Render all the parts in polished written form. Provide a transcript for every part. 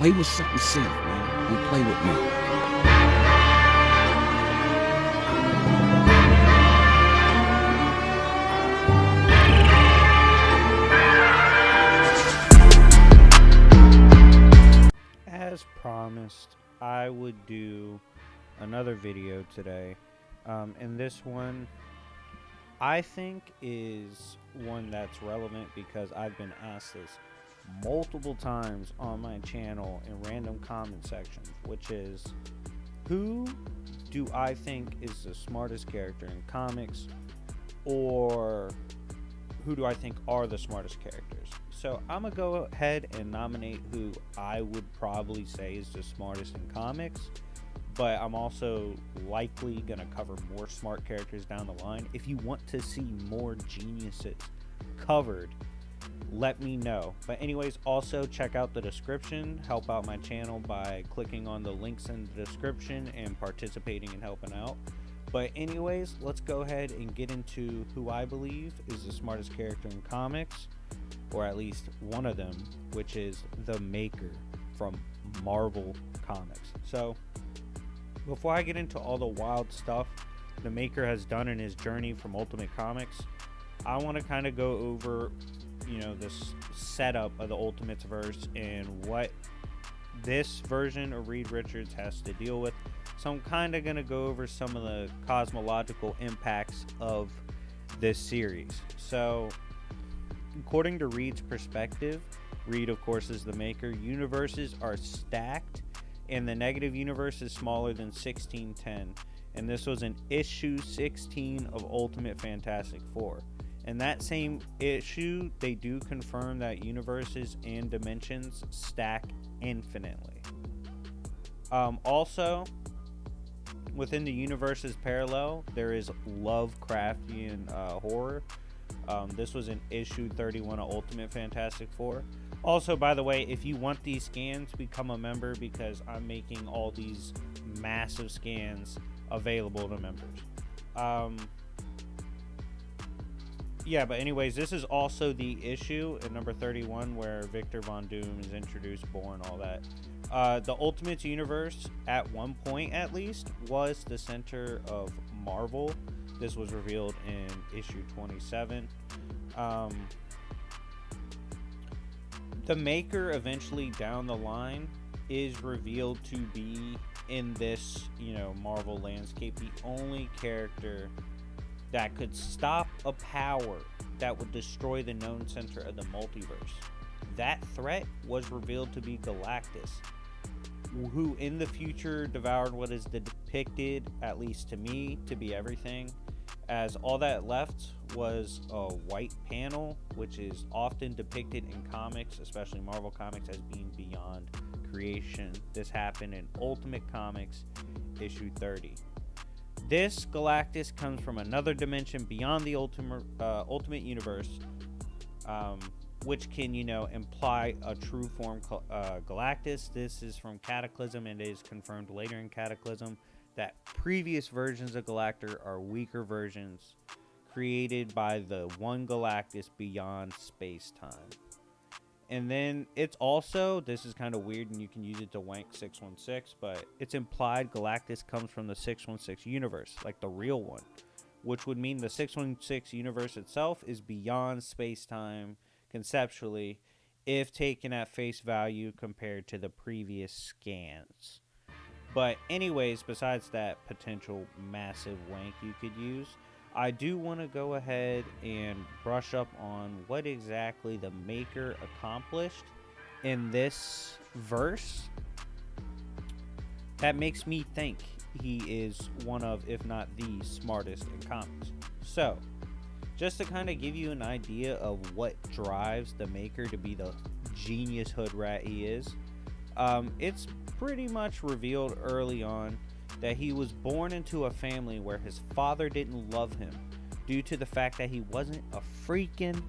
Play with something safe, man. Don't play with me. As promised, I would do another video today. And this one, I think, is one that's relevant because I've been asked this multiple times on my channel in random comment sections, which is, who do I think is the smartest character in comics, or who do I think are the smartest characters? So I'm gonna go ahead and nominate who I would probably say is the smartest in comics, but I'm also likely gonna cover more smart characters down the line. If you want to see more geniuses covered, let me know. But anyways, also check out the description. Help out my channel by clicking on the links in the description and participating and helping out. But anyways, let's go ahead and get into who I believe is the smartest character in comics, or at least one of them, which is the Maker from Marvel Comics. So before I get into all the wild stuff the Maker has done in his journey from Ultimate Comics, I want to kind of go over, this setup of the Ultimates verse and what this version of Reed Richards has to deal with. So I'm kind of going to go over some of the cosmological impacts of this series. So according to Reed's perspective, Reed, of course, is the Maker. Universes are stacked, and the negative universe is smaller than 1610. And this was in issue 16 of Ultimate Fantastic Four. In that same issue, they do confirm that universes and dimensions stack infinitely. Also, within the universe's parallel, there is Lovecraftian horror. This was in issue 31 of Ultimate Fantastic Four. Also, by the way, if you want these scans, become a member because I'm making all these massive scans available to members. Yeah, but anyways, this is also the issue in number 31 where Victor Von Doom is introduced, born, all that. The Ultimates universe, at one point at least, was the center of Marvel. This was revealed in issue 27. The Maker eventually down the line is revealed to be in this, Marvel landscape, the only character that could stop a power that would destroy the known center of the multiverse. That threat was revealed to be Galactus, who in the future devoured what is depicted, at least to me, to be everything, as all that left was a white panel, which is often depicted in comics, especially Marvel Comics, as being beyond creation. This happened in Ultimate Comics issue 30. This Galactus comes from another dimension beyond the Ultimate Universe, which can, imply a true form Galactus. This is from Cataclysm, and it is confirmed later in Cataclysm that previous versions of Galactus are weaker versions created by the one Galactus beyond space-time. And then it's also, this is kind of weird and you can use it to wank 616, but it's implied Galactus comes from the 616 universe, like the real one, which would mean the 616 universe itself is beyond space-time conceptually, if taken at face value compared to the previous scans. But anyways, besides that potential massive wank you could use, I do want to go ahead and brush up on what exactly the Maker accomplished in this verse that makes me think he is one of, if not the smartest in comics. So, just to kind of give you an idea of what drives the Maker to be the genius hood rat he is, it's pretty much revealed early on that he was born into a family where his father didn't love him due to the fact that he wasn't a freaking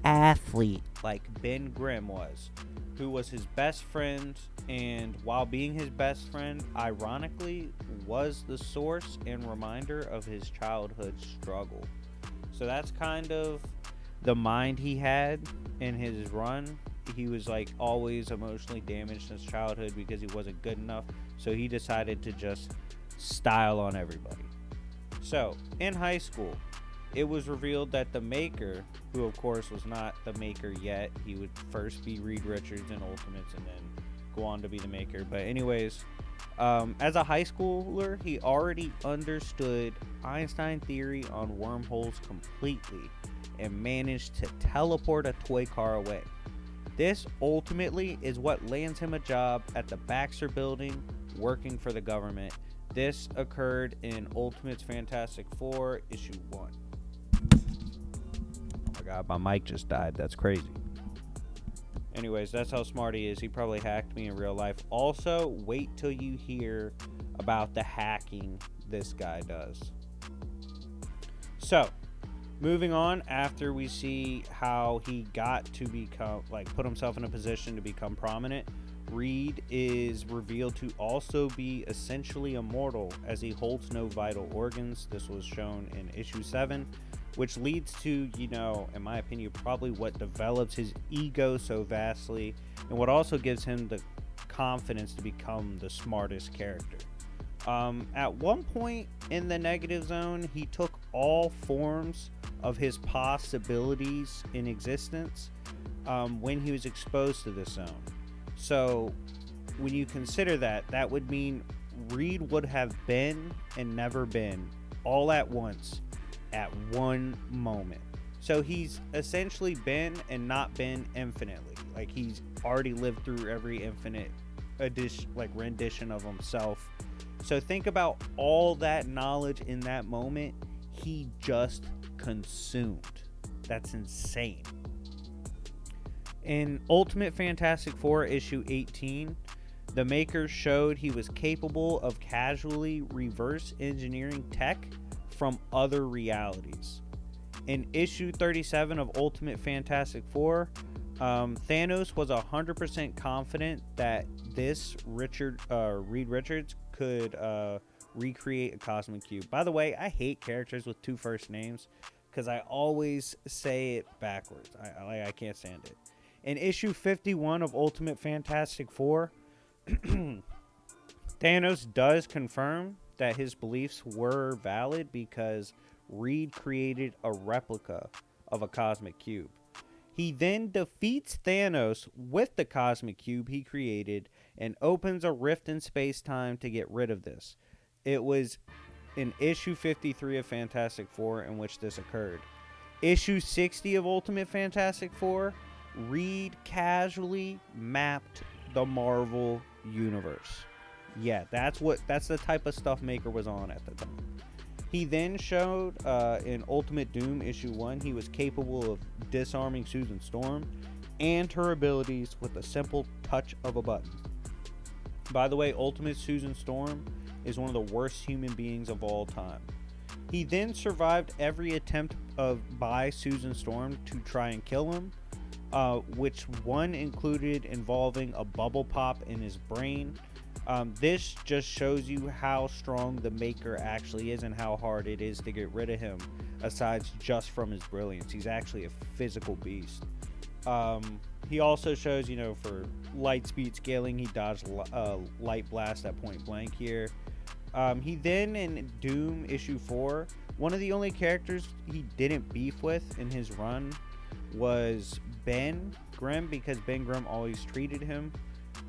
athlete like Ben Grimm was, who was his best friend, and while being his best friend, ironically, was the source and reminder of his childhood struggle. So that's kind of the mind he had in his run he was like always emotionally damaged in his childhood because he wasn't good enough. So he decided to just style on everybody. So in high school, it was revealed that the Maker, who of course was not the Maker yet, he would first be Reed Richards in Ultimates and then go on to be the Maker. But anyways, as a high schooler, he already understood Einstein theory on wormholes completely and managed to teleport a toy car away. This ultimately is what lands him a job at the Baxter Building working for the government. This occurred in Ultimates Fantastic Four, issue 1. Oh my god, my mic just died. That's crazy. Anyways, that's how smart he is. He probably hacked me in real life. Also, wait till you hear about the hacking this guy does. So, moving on, after we see how he got to become, like, put himself in a position to become prominent, Reed is revealed to also be essentially immortal as he holds no vital organs. This was shown in issue 7, which leads to, in my opinion, probably what develops his ego so vastly and what also gives him the confidence to become the smartest character. At one point in the negative zone, he took all forms of his possibilities in existence when he was exposed to this zone. So when you consider that, that would mean Reed would have been and never been all at once at one moment. So he's essentially been and not been infinitely. Like, he's already lived through every infinite rendition of himself. So think about all that knowledge in that moment he just consumed. That's insane. In Ultimate Fantastic Four issue 18, the Maker showed he was capable of casually reverse engineering tech from other realities. In issue 37 of Ultimate Fantastic Four, Thanos was 100% confident that this Reed Richards could recreate a cosmic cube. By the way, I hate characters with 2 first names because I always say it backwards. I can't stand it. In issue 51 of Ultimate Fantastic Four, Thanos does confirm that his beliefs were valid because Reed created a replica of a cosmic cube. He then defeats Thanos with the cosmic cube he created and opens a rift in space-time to get rid of this. It was in issue 53 of Fantastic Four in which this occurred. Issue 60 of Ultimate Fantastic Four, Reed casually mapped the Marvel universe. Yeah, that's the type of stuff Maker was on at the time. He then showed in Ultimate Doom issue 1 he was capable of disarming Susan Storm and her abilities with a simple touch of a button. By the way, Ultimate Susan Storm is one of the worst human beings of all time. He then survived every attempt by Susan Storm to try and kill him, which one included involving a bubble pop in his brain. This just shows you how strong the Maker actually is and how hard it is to get rid of him, aside just from his brilliance. He's actually a physical beast. He also shows, for light speed scaling, he dodged light blast at point blank here. He then, in Doom issue 4, one of the only characters he didn't beef with in his run was Ben Grimm, because Ben Grimm always treated him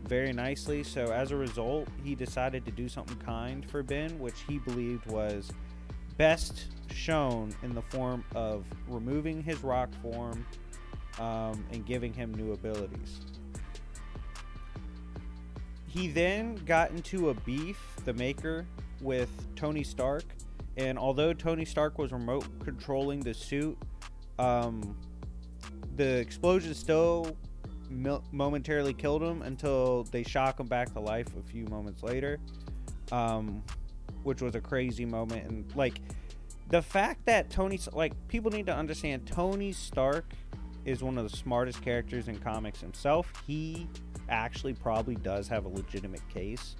very nicely. So as a result, he decided to do something kind for Ben, which he believed was best shown in the form of removing his rock form and giving him new abilities. He then got into a beef, the Maker, with Tony Stark, and although Tony Stark was remote controlling the suit, the explosion still momentarily killed him until they shock him back to life a few moments later, which was a crazy moment. And the fact that people need to understand, Tony Stark is one of the smartest characters in comics himself. He actually probably does have a legitimate case,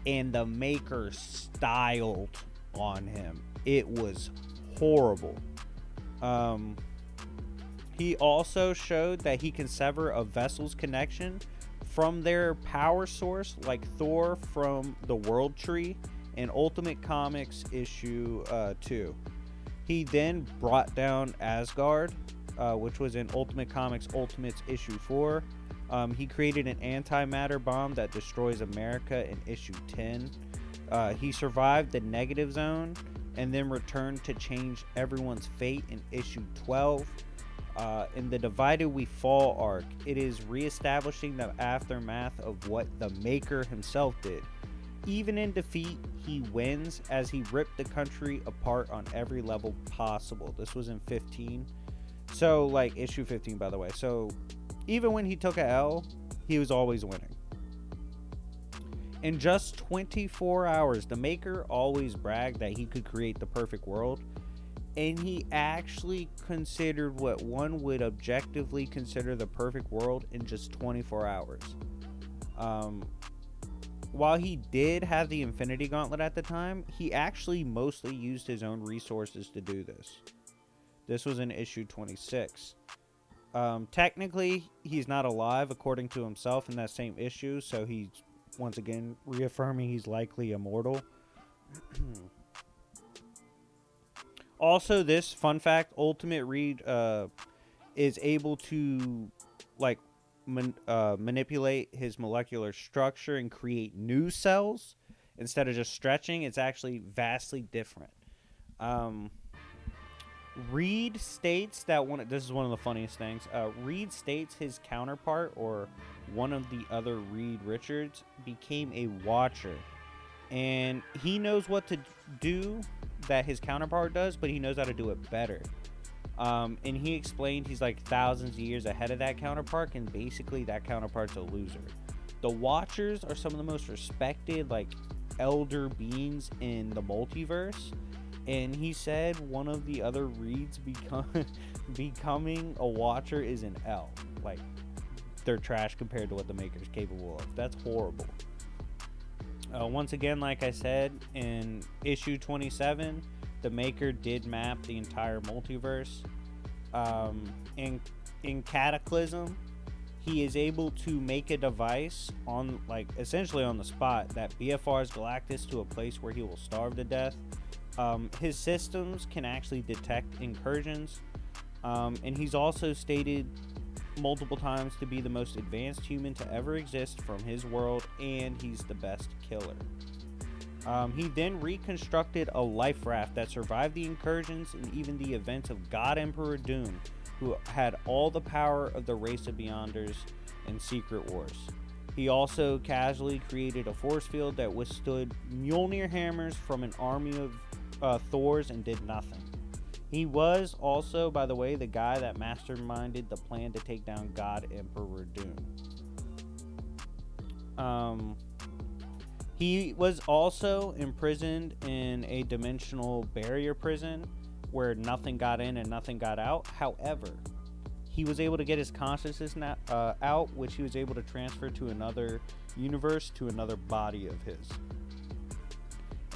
and the Maker styled on him. It was horrible. He also showed that he can sever a vessel's connection from their power source, like Thor from the World Tree in Ultimate Comics issue 2. He then brought down Asgard, which was in Ultimate Comics Ultimates issue 4. He created an antimatter bomb that destroys America in issue 10. He survived the negative zone and then returned to change everyone's fate in issue 12. In the Divided We Fall arc, it is reestablishing the aftermath of what the Maker himself did. Even in defeat, he wins as he ripped the country apart on every level possible. This was in 15. So, like, issue 15, by the way. So, even when he took a L, he was always winning. In just 24 hours, the Maker always bragged that he could create the perfect world. And he actually considered what one would objectively consider the perfect world in just 24 hours. While he did have the Infinity Gauntlet at the time, he actually mostly used his own resources to do this. This was in issue 26. Technically, he's not alive according to himself in that same issue, so he's once again reaffirming he's likely immortal. Also, this fun fact, Ultimate Reed is able to like manipulate his molecular structure and create new cells instead of just stretching. It's actually vastly different. Reed states that this is one of the funniest things. Reed states his counterpart, or one of the other Reed Richards, became a Watcher. And he knows what to do that his counterpart does, but he knows how to do it better. And he explained he's like thousands of years ahead of that counterpart, and basically that counterpart's a loser. The Watchers are some of the most respected, like, elder beings in the multiverse. And he said one of the other Reeds becoming a Watcher is an L. Like, they're trash compared to what the Maker's capable of. That's horrible. Once again, like I said, in issue 27, the Maker did map the entire multiverse. In Cataclysm, he is able to make a device on, like, essentially on the spot that BFRs Galactus to a place where he will starve to death. His systems can actually detect incursions, and he's also stated multiple times to be the most advanced human to ever exist from his world, and he's the best killer. He then reconstructed a life raft that survived the incursions and even the events of God Emperor Doom, who had all the power of the race of Beyonders and Secret Wars. He also casually created a force field that withstood Mjolnir hammers from an army of Thors and did nothing. He was also, by the way, the guy that masterminded the plan to take down God Emperor Doom. He was also imprisoned in a dimensional barrier prison where nothing got in and nothing got out. However, he was able to get his consciousness out, which he was able to transfer to another universe, to another body of his.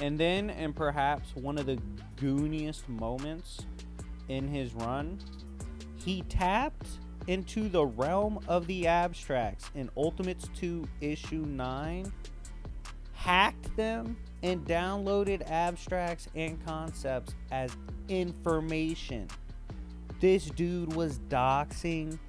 And then, and perhaps one of the gooniest moments in his run, he tapped into the realm of the abstracts in Ultimates 2 issue 9, hacked them, and downloaded abstracts and concepts as information. This dude was doxing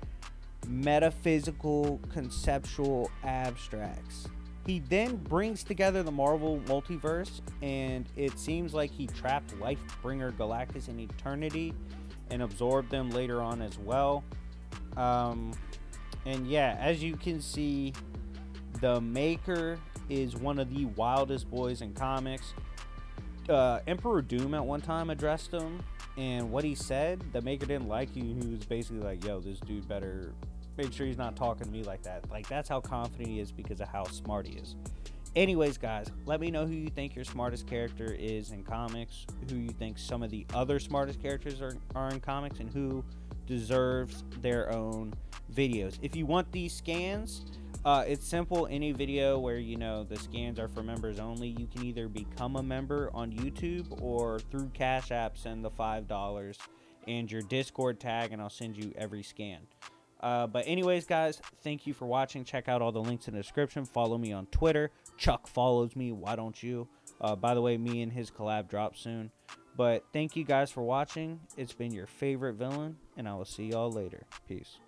metaphysical, conceptual abstracts. He then brings together the Marvel multiverse, and it seems like he trapped Lifebringer Galactus in eternity and absorbed them later on as well. And yeah, as you can see, the Maker is one of the wildest boys in comics. Emperor Doom at one time addressed him, and what he said, the Maker didn't like you. He was basically like, yo, this dude better make sure he's not talking to me like that. Like, that's how confident he is because of how smart he is. Anyways, guys, let me know who you think your smartest character is in comics, who you think some of the other smartest characters are in comics, and who deserves their own videos. If you want these scans, it's simple. Any video where, you know, the scans are for members only, you can either become a member on YouTube or through Cash App send the $5 and your Discord tag, and I'll send you every scan. But anyways, guys, thank you for watching. Check out all the links in the description. Follow me on Twitter. Chuck follows me. Why don't you? By the way, me and his collab drop soon. But thank you guys for watching. It's been your favorite villain, and I will see y'all later. Peace.